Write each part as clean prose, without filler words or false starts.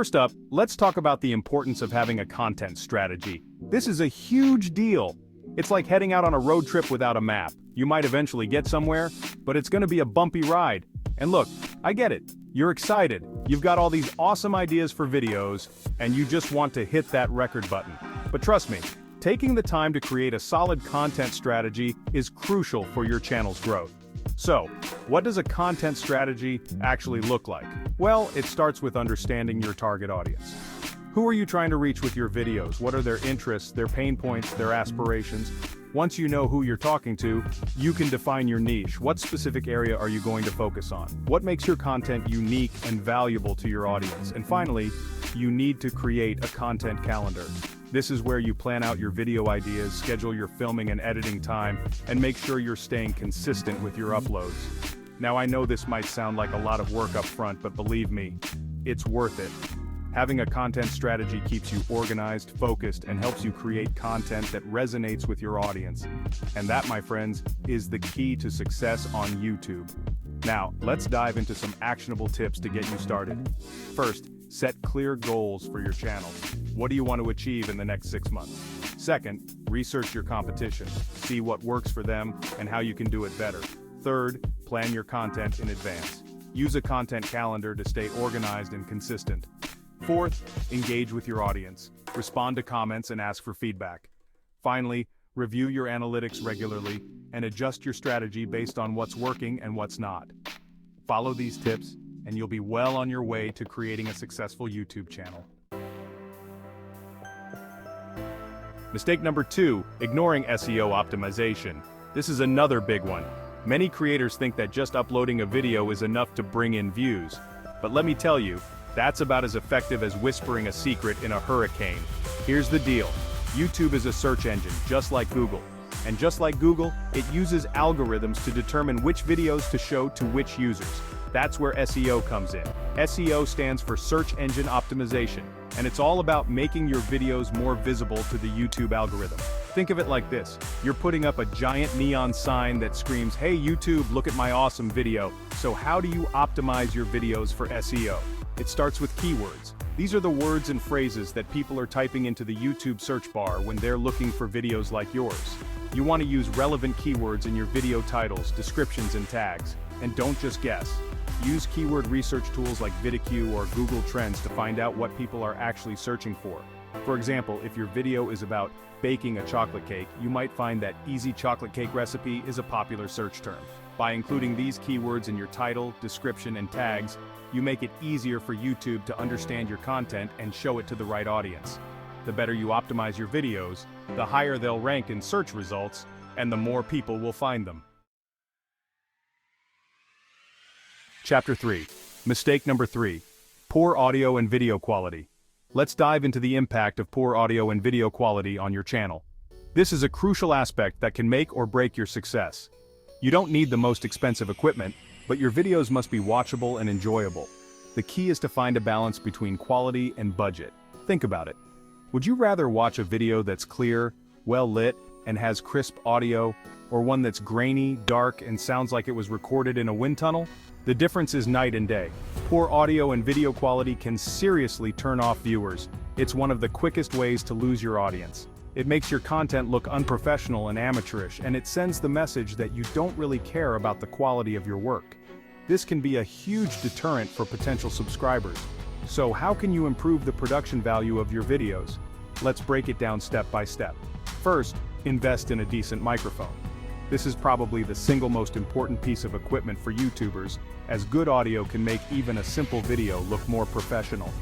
First up, let's talk about the importance of having a content strategy. This is a huge deal. It's like heading out on a road trip without a map. You might eventually get somewhere, but it's going to be a bumpy ride. And look, I get it. You're excited. You've got all these awesome ideas for videos, and you just want to hit that record button. But trust me, taking the time to create a solid content strategy is crucial for your channel's growth. So, what does a content strategy actually look like? Well, it starts with understanding your target audience. Who are you trying to reach with your videos? What are their interests, their pain points, their aspirations? Once you know who you're talking to, you can define your niche. What specific area are you going to focus on? What makes your content unique and valuable to your audience? And finally, you need to create a content calendar. This is where you plan out your video ideas, schedule your filming and editing time, and make sure you're staying consistent with your uploads. Now I know this might sound like a lot of work up front, but believe me, it's worth it. Having a content strategy keeps you organized, focused, and helps you create content that resonates with your audience. And that, my friends, is the key to success on YouTube. Now, let's dive into some actionable tips to get you started. First, set clear goals for your channel. What do you want to achieve in the next 6 months? Second, research your competition. See what works for them and how you can do it better. Third, plan your content in advance. Use a content calendar to stay organized and consistent. Fourth, engage with your audience. Respond to comments and ask for feedback. Finally, review your analytics regularly and adjust your strategy based on what's working and what's not. Follow these tips, and you'll be well on your way to creating a successful YouTube channel. Mistake number 2, ignoring SEO optimization. This is another big one. Many creators think that just uploading a video is enough to bring in views. But let me tell you, that's about as effective as whispering a secret in a hurricane. Here's the deal. YouTube is a search engine, just like Google. And just like Google, it uses algorithms to determine which videos to show to which users. That's where SEO comes in. SEO stands for Search Engine Optimization, and it's all about making your videos more visible to the YouTube algorithm. Think of it like this. You're putting up a giant neon sign that screams, "Hey YouTube, look at my awesome video." So how do you optimize your videos for SEO? It starts with keywords. These are the words and phrases that people are typing into the YouTube search bar when they're looking for videos like yours. You want to use relevant keywords in your video titles, descriptions, and tags. And don't just guess. Use keyword research tools like VidIQ or Google Trends to find out what people are actually searching for. For example, if your video is about baking a chocolate cake, you might find that easy chocolate cake recipe is a popular search term. By including these keywords in your title, description, and tags, you make it easier for YouTube to understand your content and show it to the right audience. The better you optimize your videos, the higher they'll rank in search results, and the more people will find them. Chapter 3. Mistake number 3. Poor audio and video quality. Let's dive into the impact of poor audio and video quality on your channel. This is a crucial aspect that can make or break your success. You don't need the most expensive equipment, but your videos must be watchable and enjoyable. The key is to find a balance between quality and budget. Think about it. Would you rather watch a video that's clear, well-lit, and has crisp audio, or one that's grainy, dark, and sounds like it was recorded in a wind tunnel? The difference is night and day. Poor audio and video quality can seriously turn off viewers. It's one of the quickest ways to lose your audience. It makes your content look unprofessional and amateurish, and it sends the message that you don't really care about the quality of your work. This can be a huge deterrent for potential subscribers. So how can you improve the production value of your videos? Let's break it down step by step. First, invest in a decent microphone. This is probably the single most important piece of equipment for YouTubers, as good audio can make even a simple video look more professional.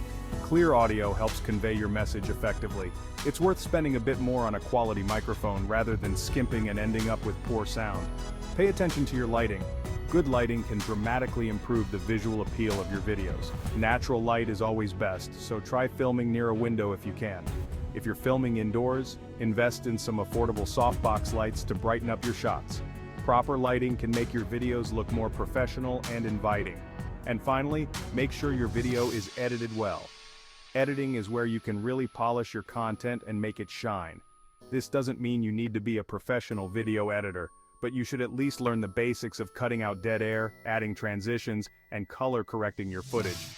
Clear audio helps convey your message effectively. It's worth spending a bit more on a quality microphone rather than skimping and ending up with poor sound. Pay attention to your lighting. Good lighting can dramatically improve the visual appeal of your videos. Natural light is always best, so try filming near a window if you can. If you're filming indoors, invest in some affordable softbox lights to brighten up your shots. Proper lighting can make your videos look more professional and inviting. And finally, make sure your video is edited well. Editing is where you can really polish your content and make it shine. This doesn't mean you need to be a professional video editor, but you should at least learn the basics of cutting out dead air, adding transitions, and color correcting your footage.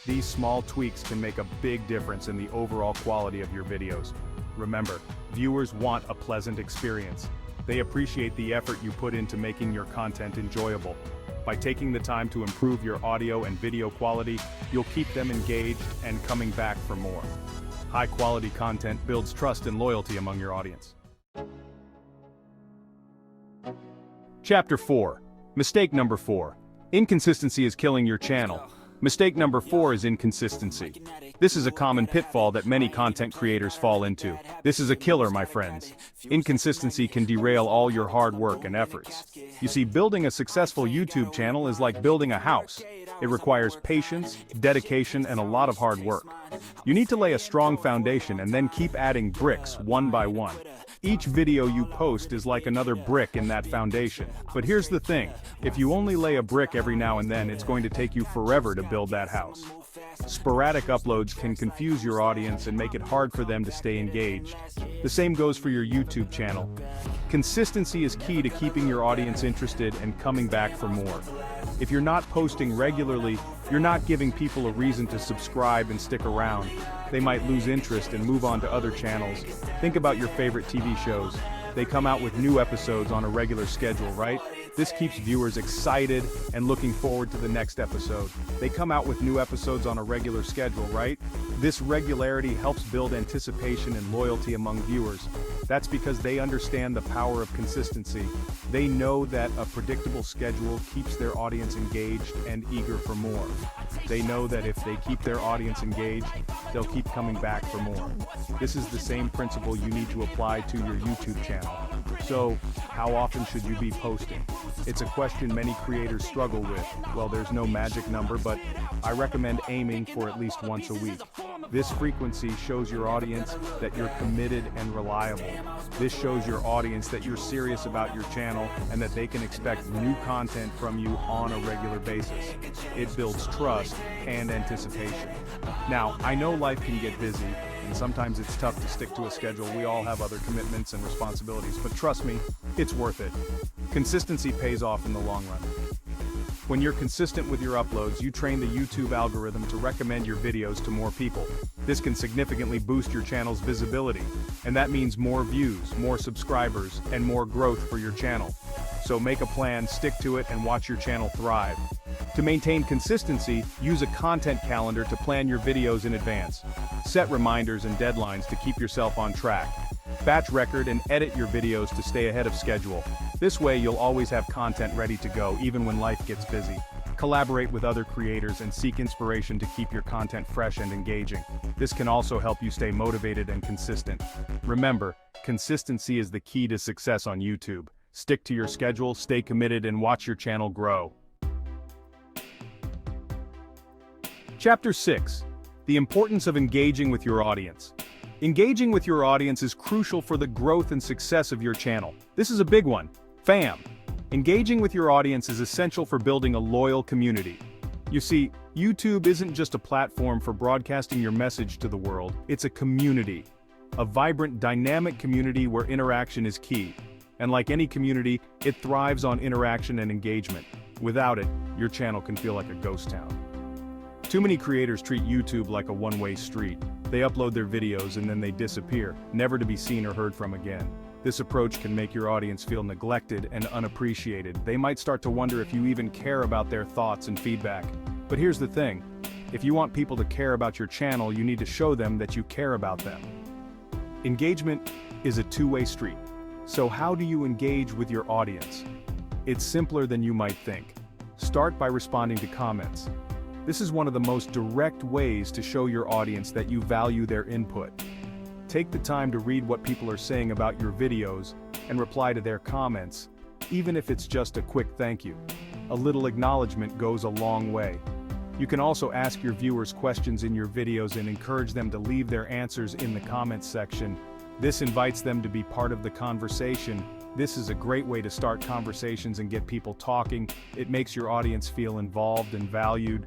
These small tweaks can make a big difference in the overall quality of your videos. Remember, viewers want a pleasant experience. They appreciate the effort you put into making your content enjoyable. By taking the time to improve your audio and video quality, you'll keep them engaged and coming back for more. High-quality content builds trust and loyalty among your audience. Chapter 4. Mistake number 4. Inconsistency is killing your channel. Mistake number 4 is inconsistency. This is a common pitfall that many content creators fall into. This is a killer, my friends. Inconsistency can derail all your hard work and efforts. You see, building a successful YouTube channel is like building a house. It requires patience, dedication, and a lot of hard work. You need to lay a strong foundation and then keep adding bricks one by one. Each video you post is like another brick in that foundation. But here's the thing, if you only lay a brick every now and then, it's going to take you forever to build that house. Sporadic uploads can confuse your audience and make it hard for them to stay engaged. The same goes for your YouTube channel. Consistency is key to keeping your audience interested and coming back for more. If you're not posting regularly, you're not giving people a reason to subscribe and stick around. They might lose interest and move on to other channels. Think about your favorite TV shows. They come out with new episodes on a regular schedule, right? This keeps viewers excited and looking forward to the next episode. They come out with new episodes on a regular schedule, right? This regularity helps build anticipation and loyalty among viewers. That's because they understand the power of consistency. They know that a predictable schedule keeps their audience engaged and eager for more. They know that if they keep their audience engaged, they'll keep coming back for more. This is the same principle you need to apply to your YouTube channel. So, how often should you be posting? It's a question many creators struggle with. Well, there's no magic number, but I recommend aiming for at least once a week. This frequency shows your audience that you're committed and reliable. This shows your audience that you're serious about your channel and that they can expect new content from you on a regular basis. It builds trust and anticipation. Now, I know life can get busy, and sometimes it's tough to stick to a schedule. We all have other commitments and responsibilities, but trust me, it's worth it. Consistency pays off in the long run. When you're consistent with your uploads, you train the YouTube algorithm to recommend your videos to more people. This can significantly boost your channel's visibility, and that means more views, more subscribers, and more growth for your channel. So make a plan, stick to it, and watch your channel thrive. To maintain consistency, use a content calendar to plan your videos in advance. Set reminders and deadlines to keep yourself on track. Batch record and edit your videos to stay ahead of schedule. This way you'll always have content ready to go even when life gets busy. Collaborate with other creators and seek inspiration to keep your content fresh and engaging. This can also help you stay motivated and consistent. Remember, consistency is the key to success on YouTube. Stick to your schedule, stay committed, and watch your channel grow. Chapter 6. The importance of engaging with your audience. Engaging with your audience is crucial for the growth and success of your channel. This is a big one. Fam. Engaging with your audience is essential for building a loyal community. You see, YouTube isn't just a platform for broadcasting your message to the world, it's a community. A vibrant, dynamic community where interaction is key. And like any community, it thrives on interaction and engagement. Without it, your channel can feel like a ghost town. Too many creators treat YouTube like a one-way street. They upload their videos and then they disappear, never to be seen or heard from again. This approach can make your audience feel neglected and unappreciated. They might start to wonder if you even care about their thoughts and feedback. But here's the thing. If you want people to care about your channel, you need to show them that you care about them. Engagement is a two-way street. So how do you engage with your audience? It's simpler than you might think. Start by responding to comments. This is one of the most direct ways to show your audience that you value their input. Take the time to read what people are saying about your videos and reply to their comments, even if it's just a quick thank you. A little acknowledgement goes a long way. You can also ask your viewers questions in your videos and encourage them to leave their answers in the comments section. This invites them to be part of the conversation. This is a great way to start conversations and get people talking. It makes your audience feel involved and valued.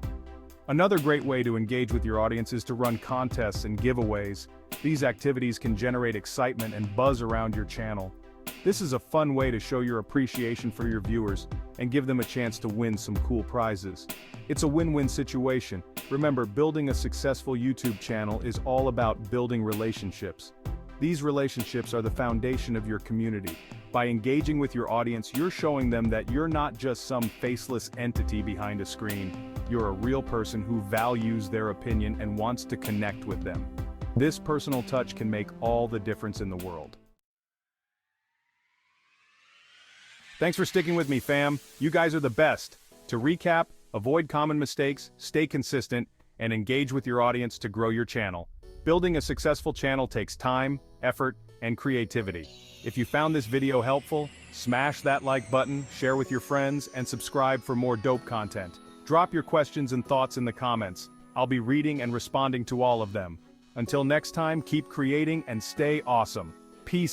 Another great way to engage with your audience is to run contests and giveaways. These activities can generate excitement and buzz around your channel. This is a fun way to show your appreciation for your viewers and give them a chance to win some cool prizes. It's a win-win situation. Remember, building a successful YouTube channel is all about building relationships. These relationships are the foundation of your community. By engaging with your audience, you're showing them that you're not just some faceless entity behind a screen. You're a real person who values their opinion and wants to connect with them. This personal touch can make all the difference in the world. Thanks for sticking with me, fam. You guys are the best. To recap, avoid common mistakes, stay consistent, and engage with your audience to grow your channel. Building a successful channel takes time, effort, and creativity. If you found this video helpful, smash that like button, share with your friends, and subscribe for more dope content. Drop your questions and thoughts in the comments. I'll be reading and responding to all of them. Until next time, keep creating and stay awesome. Peace.